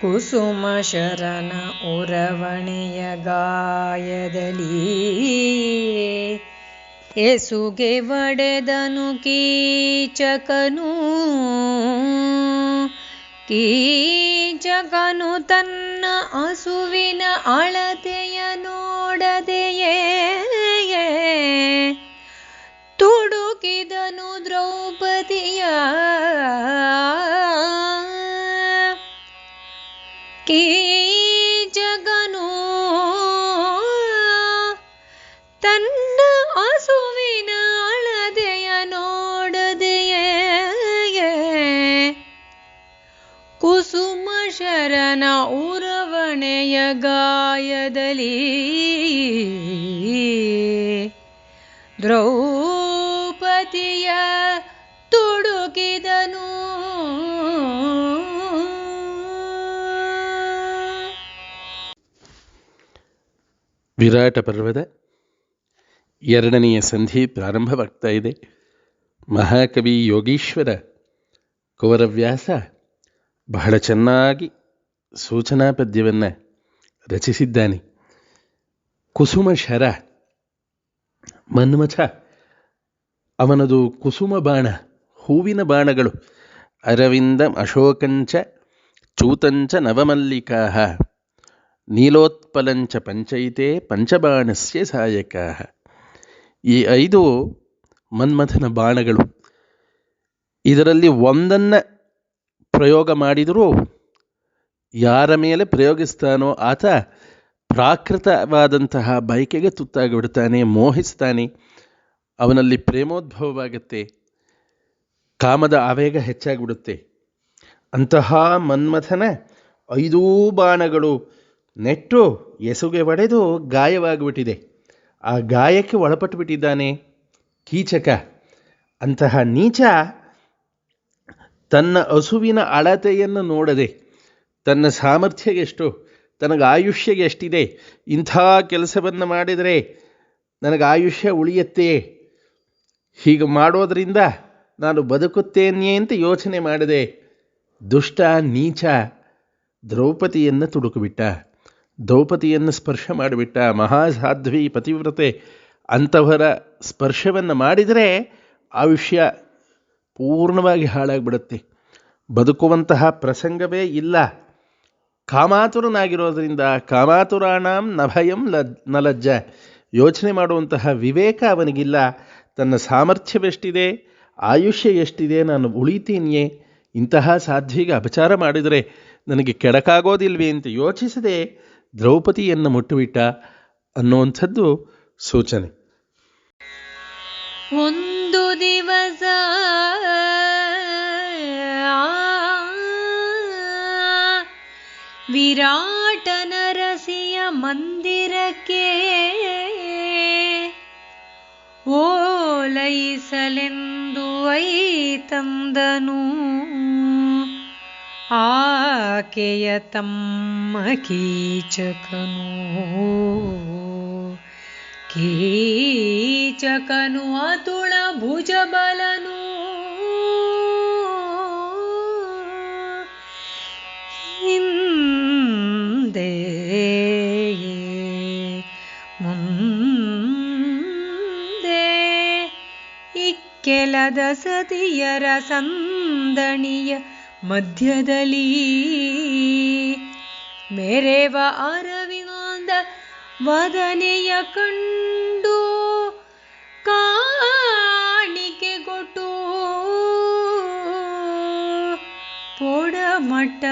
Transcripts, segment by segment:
ಕುಸುಮ ಶರನ ಉರವಣೆಯ ಗಾಯದಲ್ಲಿ ಎಸುಗೆ ಒಡೆದನು ಕೀಚಕನು ತನ್ನ ಹಸುವಿನ ಅಳತೆಯ ನೋಡದೆಯೇ ತುಡುಕಿದನು ದ್ರೌಪದಿಯ ಕೀಚಕನು ತನ್ನ ಹಸುವಿನ ಅಳತೆಯ ನೋಡದೆಯೇ ಕುಸುಮ ಶರನ ಉರವಣೆಯ ಗಾಯದಲ್ಲಿ ದ್ರೌಪದಿಯ ತುಡುಕಿದನು. ವಿರಾಟ ಪರ್ವದ ಎರಡನೆಯ ಸಂಧಿ ಪ್ರಾರಂಭವಾಗ್ತಾ ಇದೆ. ಮಹಾಕವಿ ಯೋಗೀಶ್ವರ ಕುವರವ್ಯಾಸ ಬಹಳ ಚೆನ್ನಾಗಿ ಸೂಚನಾ ಪದ್ಯವನ್ನು ರಚಿಸಿದ್ದಾನೆ. ಕುಸುಮ ಶರ, ಮನ್ಮಥ ಅವನದು ಕುಸುಮ ಬಾಣ, ಹೂವಿನ ಬಾಣಗಳು. ಅರವಿಂದಂ ಅಶೋಕಂಚ ಚೂತಂಚ ನವಮಲ್ಲಿಕಾ ನೀಲೋತ್ಪಲಂಚ ಪಂಚೈತೆ ಪಂಚಬಾಣಸ್ಯ ಸಾಯಕಾ. ಈ 5 ಮನ್ಮಥನ ಬಾಣಗಳು. ಇದರಲ್ಲಿ ಒಂದನ್ನು ಪ್ರಯೋಗ ಮಾಡಿದರೂ ಯಾರ ಮೇಲೆ ಪ್ರಯೋಗಿಸ್ತಾನೋ ಆತ ಪ್ರಾಕೃತವಾದಂತಹ ಬಯಕೆಗೆ ತುತ್ತಾಗಿಬಿಡ್ತಾನೆ, ಮೋಹಿಸ್ತಾನೆ. ಅವನಲ್ಲಿ ಪ್ರೇಮೋದ್ಭವವಾಗುತ್ತೆ, ಕಾಮದ ಆವೇಗ ಹೆಚ್ಚಾಗಿಬಿಡುತ್ತೆ. ಅಂತಹ ಮನ್ಮಥನ 5 ಬಾಣಗಳು ನೆಟ್ಟು ಎಸುಗೆ ಒಡೆದು ಗಾಯವಾಗಿಬಿಟ್ಟಿದೆ. ಆ ಗಾಯಕ್ಕೆ ಒಳಪಟ್ಟು ಬಿಟ್ಟಿದ್ದಾನೆ ಕೀಚಕ. ಅಂತಹ ನೀಚ ತನ್ನ ಹಸುವಿನ ಅಳತೆಯನ್ನು ನೋಡದೆ, ತನ್ನ ಸಾಮರ್ಥ್ಯ ಎಷ್ಟು, ತನಗೆ ಆಯುಷ್ಯ ಎಷ್ಟಿದೆ, ಇಂಥ ಕೆಲಸವನ್ನು ಮಾಡಿದರೆ ನನಗೆ ಆಯುಷ್ಯ ಉಳಿಯುತ್ತೆ, ಹೀಗೆ ಮಾಡೋದರಿಂದ ನಾನು ಬದುಕುತ್ತೇನೆ ಅಂತ ಯೋಚನೆ ಮಾಡದೆ ದುಷ್ಟ ನೀಚ ದ್ರೌಪದಿಯನ್ನು ತುಡುಕಿಬಿಟ್ಟ, ದ್ರೌಪದಿಯನ್ನು ಸ್ಪರ್ಶ ಮಾಡಿಬಿಟ್ಟ. ಮಹಾಸಾಧ್ವಿ ಪತಿವ್ರತೆ ಅಂಥವರ ಸ್ಪರ್ಶವನ್ನು ಮಾಡಿದರೆ ಆಯುಷ್ಯ ಪೂರ್ಣವಾಗಿ ಹಾಳಾಗಿಬಿಡುತ್ತೆ, ಬದುಕುವಂತಹ ಪ್ರಸಂಗವೇ ಇಲ್ಲ. ಕಾಮಾತುರನಾಗಿರೋದ್ರಿಂದ ಕಾಮಾತುರಾಣಾಂ ನಭಯಂ ನಲಜ್ಜ, ಯೋಚನೆ ಮಾಡುವಂತಹ ವಿವೇಕ ಅವನಿಗಿಲ್ಲ. ತನ್ನ ಸಾಮರ್ಥ್ಯವೆಷ್ಟಿದೆ, ಆಯುಷ್ಯ ಎಷ್ಟಿದೆ, ನಾನು ಉಳಿತೀನಿಯೇ, ಇಂತಹ ಸಾಧ್ವಿಗೆ ಅಪಚಾರ ಮಾಡಿದರೆ ನನಗೆ ಕೆಡಕಾಗೋದಿಲ್ವೇ ಅಂತ ಯೋಚಿಸದೆ ದ್ರೌಪದಿಯನ್ನು ಮುಟ್ಟುಬಿಟ್ಟ ಅನ್ನುವಂಥದ್ದು ಸೂಚನೆ. ಒಂದು ದಿವಸ ವಿರಾಟ ನರಸಿಯ ಮಂದಿರಕ್ಕೆ ಓಲೈಸಲೆಂದು ತಂದನು ಆಕೆಯ ತಮ್ಮ ಕೀಚಕನು ಅತುಳ ಭುಜಬಲನು ಹಿಂದೆ ಮುಂದೆ ಇಕ್ಕೆಲದ ಸತಿಯರ ಸಂದಣಿಯ ಮಧ್ಯದಲ್ಲಿ ಮೆರೆವ ಅರವಿಂದ ವದನೆಯ ಕಂಡು ಕಾಣಿಕೆ ಕೊಟ್ಟು ಪೊಡಮಟ್ಟ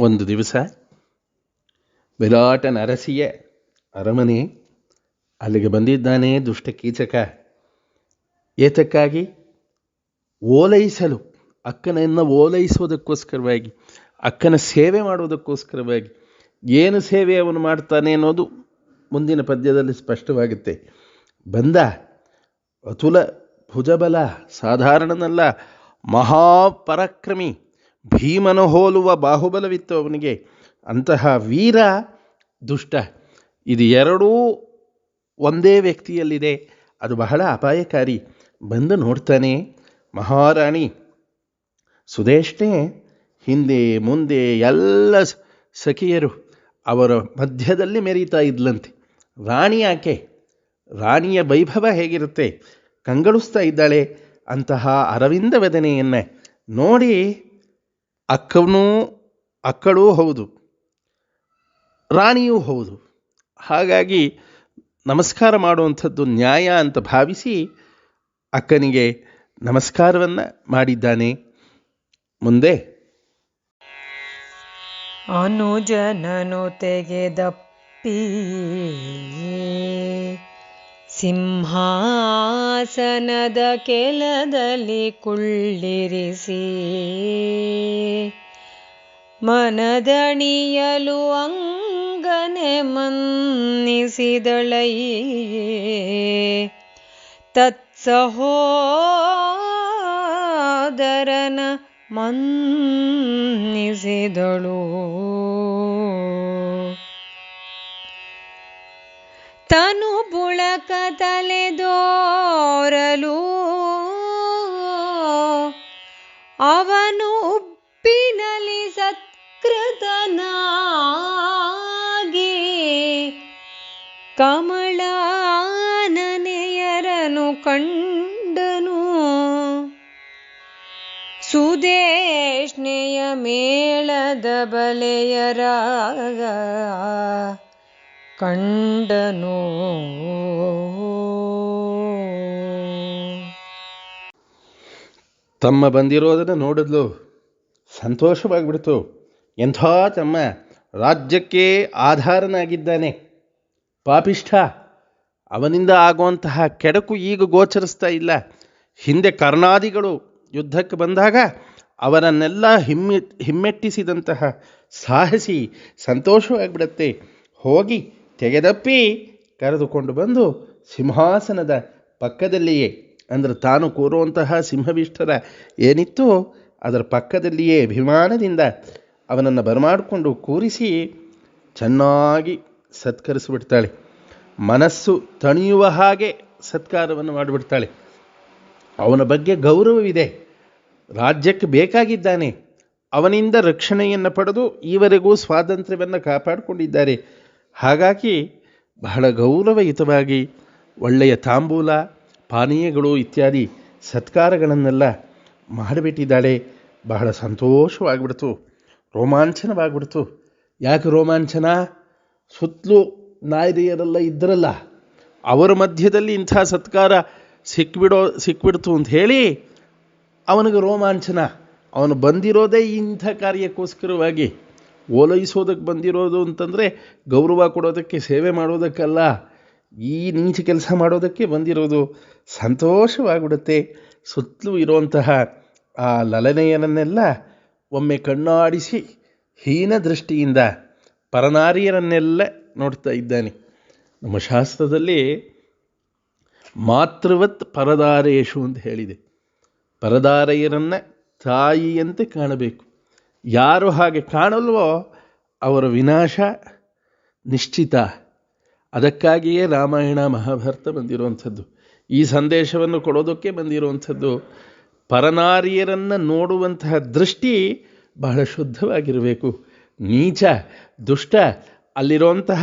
ಒಂದು ದಿವಸ ವಿರಾಟ ನರಸಿಯ ಅರಮನೆ, ಅಲ್ಲಿಗೆ ಬಂದಿದ್ದಾನೆ ದುಷ್ಟ ಕೀಚಕ. ಏತಕ್ಕಾಗಿ? ಓಲೈಸಲು, ಅಕ್ಕನನ್ನು ಓಲೈಸುವುದಕ್ಕೋಸ್ಕರವಾಗಿ, ಅಕ್ಕನ ಸೇವೆ ಮಾಡುವುದಕ್ಕೋಸ್ಕರವಾಗಿ. ಏನು ಸೇವೆ ಅವನು ಮಾಡ್ತಾನೆ ಅನ್ನೋದು ಮುಂದಿನ ಪದ್ಯದಲ್ಲಿ ಸ್ಪಷ್ಟವಾಗುತ್ತೆ. ಬಂದ ಅತುಲ ಭುಜಬಲ, ಸಾಧಾರಣನಲ್ಲ, ಮಹಾಪರಾಕ್ರಮಿ, ಭೀಮನ ಹೋಲುವ ಬಾಹುಬಲವಿತ್ತು ಅವನಿಗೆ. ಅಂತಹ ವೀರ ದುಷ್ಟ, ಇದು ಎರಡೂ ಒಂದೇ ವ್ಯಕ್ತಿಯಲ್ಲಿದೆ. ಅದು ಬಹಳ ಅಪಾಯಕಾರಿ. ಬಂದು ನೋಡ್ತಾನೆ, ಮಹಾರಾಣಿ ಸುದೇಶ್ನೆ ಹಿಂದೆ ಮುಂದೆ ಎಲ್ಲ ಸಖಿಯರು ಅವರ ಮಧ್ಯದಲ್ಲಿ ಮೆರೀತಾ ಇದ್ಲಂತೆ. ರಾಣಿ ಆಕೆ, ರಾಣಿಯ ವೈಭವ ಹೇಗಿರುತ್ತೆ, ಕಂಗೊಳಿಸ್ತಾ ಇದ್ದಾಳೆ. ಅಂತಹ ಅರವಿಂದ ವದನೆಯನ್ನು ನೋಡಿ ಅಕ್ಕಳೂ ಹೌದು, ರಾಣಿಯೂ ಹೌದು. ಹಾಗಾಗಿ ನಮಸ್ಕಾರ ಮಾಡುವಂಥದ್ದು ನ್ಯಾಯ ಅಂತ ಭಾವಿಸಿ ಅಕ್ಕನಿಗೆ ನಮಸ್ಕಾರವನ್ನು ಮಾಡಿದ್ದಾನೆ. ಮುಂದೆ ಅನುಜನನು ತೆಗೆದಪ್ಪಿ ಸಿಂಹಾಸನದ ಕೆಲದಲ್ಲಿ ಕುಳ್ಳಿರಿಸಿ ಮನದಣಿಯಲು ಅಂಗನೆ ಮನ್ನಿಸಿದಳೈ ತತ್ಸಹೋದರನ ಮನ್ನಿಸಿದಳು. ತನು ಬುಳಕ ತಲೆದೋರಲು ಅವನು ಉಪ್ಪಿನಲಿ ಸತ್ಕೃತನಾಗಿ ಕಮಲಾನನೆಯರನು ಕಂಡನು. ಸುದೇಶ್ನೆಯ ಮೇಳದ ಬಲೆಯರ ಕಂಡನು. ತಮ್ಮ ಬಂದಿರೋದನ್ನು ನೋಡಿದ್ಲು, ಸಂತೋಷವಾಗಿಬಿಡ್ತು. ಎಂಥ ತಮ್ಮ, ರಾಜ್ಯಕ್ಕೆ ಆಧಾರನಾಗಿದ್ದಾನೆ, ಪಾಪಿಷ್ಠ, ಅವನಿಂದ ಆಗುವಂತಹ ಕೆಡಕು ಈಗ ಗೋಚರಿಸ್ತಾ ಇಲ್ಲ. ಹಿಂದೆ ಕರ್ಣಾದಿಗಳು ಯುದ್ಧಕ್ಕೆ ಬಂದಾಗ ಅವರನ್ನೆಲ್ಲ ಹಿಮ್ಮೆಟ್ಟಿಸಿದಂತಹ ಸಾಹಸಿ ಸಂತೋಷವಾಗಿಬಿಡತ್ತೆ. ಹೋಗಿ ತೆಗೆದಪ್ಪಿ ಕರೆದುಕೊಂಡು ಬಂದು ಸಿಂಹಾಸನದ ಪಕ್ಕದಲ್ಲಿಯೇ, ಅಂದರೆ ತಾನು ಕೂರುವಂತಹ ಸಿಂಹವಿಷ್ಟರ ಏನಿತ್ತು ಅದರ ಪಕ್ಕದಲ್ಲಿಯೇ ಅಭಿಮಾನದಿಂದ ಅವನನ್ನು ಬರಮಾಡಿಕೊಂಡು ಕೂರಿಸಿ ಚೆನ್ನಾಗಿ ಸತ್ಕರಿಸಿಬಿಡ್ತಾಳೆ. ಮನಸ್ಸು ತಣಿಯುವ ಹಾಗೆ ಸತ್ಕಾರವನ್ನು ಮಾಡಿಬಿಡ್ತಾಳೆ. ಅವನ ಬಗ್ಗೆ ಗೌರವವಿದೆ, ರಾಜ್ಯಕ್ಕೆ ಬೇಕಾಗಿದ್ದಾನೆ, ಅವನಿಂದ ರಕ್ಷಣೆಯನ್ನು ಪಡೆದು ಈವರೆಗೂ ಸ್ವಾತಂತ್ರ್ಯವನ್ನು ಕಾಪಾಡಿಕೊಂಡಿದ್ದಾರೆ. ಹಾಗಾಗಿ ಬಹಳ ಗೌರವಯುತವಾಗಿ ಒಳ್ಳೆಯ ತಾಂಬೂಲ, ಪಾನೀಯಗಳು ಇತ್ಯಾದಿ ಸತ್ಕಾರಗಳನ್ನೆಲ್ಲ ಮಾಡಿಬಿಟ್ಟಿದ್ದಾಳೆ. ಬಹಳ ಸಂತೋಷವಾಗಿಬಿಡ್ತು, ರೋಮಾಂಚನವಾಗಿಬಿಡ್ತು. ಯಾಕೆ ರೋಮಾಂಚನ? ಸುತ್ತಲೂ ನಾಯರಿಯರೆಲ್ಲ ಇದ್ದರಲ್ಲ, ಅವರ ಮಧ್ಯದಲ್ಲಿ ಇಂಥ ಸತ್ಕಾರ ಸಿಕ್ಬಿಡ್ತು ಅಂತ ಹೇಳಿ ಅವನಿಗೆ ರೋಮಾಂಚನ. ಅವನು ಬಂದಿರೋದೇ ಇಂಥ ಕಾರ್ಯಕ್ಕೋಸ್ಕರವಾಗಿ, ಓಲೈಸೋದಕ್ಕೆ ಬಂದಿರೋದು ಅಂತಂದರೆ ಗೌರವ ಕೊಡೋದಕ್ಕೆ, ಸೇವೆ ಮಾಡೋದಕ್ಕಲ್ಲ, ಈ ನೀಚ ಕೆಲಸ ಮಾಡೋದಕ್ಕೆ ಬಂದಿರೋದು. ಸಂತೋಷವಾಗಿಬಿಡುತ್ತೆ. ಸುತ್ತಲೂ ಇರುವಂತಹ ಆ ಲಲನೆಯರನ್ನೆಲ್ಲ ಒಮ್ಮೆ ಕಣ್ಣಾಡಿಸಿ ಹೀನ ದೃಷ್ಟಿಯಿಂದ ಪರನಾರಿಯರನ್ನೆಲ್ಲ ನೋಡ್ತಾ ಇದ್ದಾನೆ. ನಮ್ಮ ಶಾಸ್ತ್ರದಲ್ಲಿ ಮಾತೃವತ್ ಪರದಾರೇಶು ಅಂತ ಹೇಳಿದೆ. ಪರದಾರೆಯರನ್ನು ತಾಯಿಯಂತೆ ಕಾಣಬೇಕು. ಯಾರು ಹಾಗೆ ಕಾಣಲ್ವೋ ಅವರ ವಿನಾಶ ನಿಶ್ಚಿತ. ಅದಕ್ಕಾಗಿಯೇ ರಾಮಾಯಣ ಮಹಾಭಾರತ ಬಂದಿರುವಂಥದ್ದು, ಈ ಸಂದೇಶವನ್ನು ಕೊಡೋದಕ್ಕೆ ಬಂದಿರುವಂಥದ್ದು. ಪರನಾರಿಯರನ್ನು ನೋಡುವಂತಹ ದೃಷ್ಟಿ ಬಹಳ ಶುದ್ಧವಾಗಿರಬೇಕು. ನೀಚ ದುಷ್ಟ ಅಲ್ಲಿರುವಂತಹ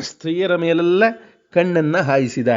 ಸ್ತ್ರೀಯರ ಮೇಲೆಲ್ಲ ಕಣ್ಣನ್ನು ಹಾಯಿಸಿದ.